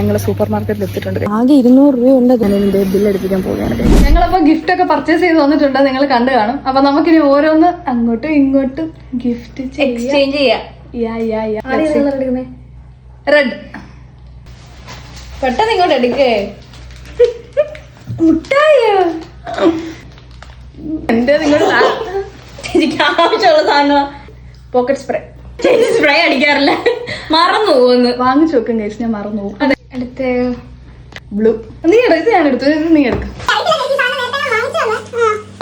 ഞങ്ങൾ സൂപ്പർ മാർക്കറ്റിൽ എത്തിയിട്ടുണ്ട്. ആകെ 200 രൂപയുണ്ട്. ഞാൻ ഇതിന്റെ ബില്ല് എടുപ്പിക്കാൻ പോവുകയാണ്. ഞങ്ങളപ്പോ ഗിഫ്റ്റ് ഒക്കെ പർച്ചേസ് ചെയ്ത് വന്നിട്ടുണ്ട്. നിങ്ങൾ കണ്ടു കാണും. അപ്പൊ നമുക്കിനി ഓരോന്ന് അങ്ങോട്ടും ഇങ്ങോട്ടും ഗിഫ്റ്റ് എക്സ്ചേഞ്ച് ചെയ്യാം. റെഡ് പെട്ടെന്ന് ഇങ്ങോട്ട് എടുക്കേ. മുട്ടായോ എന്റെ നിങ്ങൾ എനിക്ക് ആവശ്യമുള്ള സാധനം. Pocket spray. സ്പ്രേ അടിക്കാറില്ല, മറന്നു പോകുന്നു. വാങ്ങിച്ചു വെക്കും ഗൈസ്, ഞാൻ മറന്നു പോകും. അടുത്ത ബ്ലൂ. നീ എടുത്ത് ഞാൻ എടുത്തു. നീ എടുക്കും.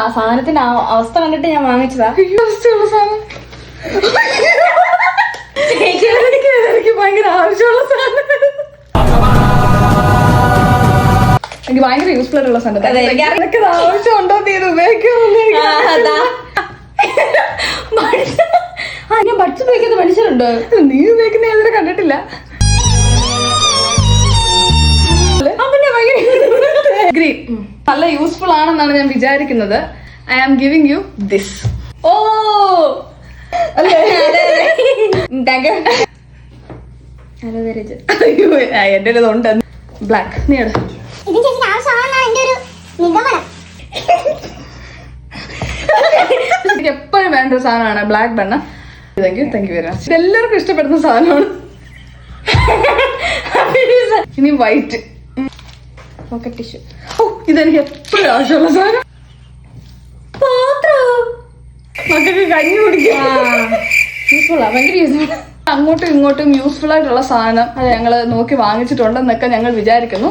ആ സാധനത്തിന്റെ അവസ്ഥ കണ്ടിട്ട് ഞാൻ വാങ്ങിച്ചതാ. അവസ്ഥയുള്ള സാധനം. എനിക്ക് ഭയങ്കര ആവശ്യമുള്ള സാധനം. എനിക്ക് ഭയങ്കര യൂസ്ഫുൾ ആയിട്ടുള്ള സാധനം. എനിക്ക് ആവശ്യമുണ്ടോ നീ ഇത് ഉപയോഗിക്കുമെന്ന് ഞാൻ ബഡ്സ് ഉപയോഗിക്കുന്ന മനുഷ്യരുണ്ടോ? നീ ഉപയോഗിക്കുന്ന ഏതൊരു കണ്ടിട്ടില്ല. ഗ്രീൻ നല്ല യൂസ്ഫുൾ ആണെന്നാണ് ഞാൻ വിചാരിക്കുന്നത്. I am giving you this. ഓ എന്റെ ഉണ്ട്. ബ്ലാക്ക്. നീ എടു. എനിക്ക് എപ്പോഴും വേണ്ട ഒരു സാധനമാണ് ബ്ലാക്ക് ബണ്ണ. Thank you very much. എല്ലാവർക്കും ഇഷ്ടപ്പെടുന്ന സാധനമാണ്. ഇനി വൈറ്റ് പോക്കറ്റ് ടിഷ്യൂ. ഓ ഇതെനിക്ക് എപ്പോഴും ആവശ്യമുള്ള സാധനം. മക്കൾക്ക് കഞ്ഞി കുടിക്കാം. യൂസ്ഫുൾ ആ, ഭയങ്കര യൂസ്ഫുൾ. അങ്ങോട്ടും ഇങ്ങോട്ടും യൂസ്ഫുൾ ആയിട്ടുള്ള സാധനം ഞങ്ങൾ നോക്കി വാങ്ങിച്ചിട്ടുണ്ടെന്നൊക്കെ ഞങ്ങൾ വിചാരിക്കുന്നു.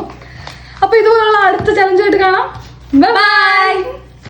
അപ്പൊ ഇതുപോലുള്ള അടുത്ത ചലഞ്ചായിട്ട് കാണാം. ബൈ.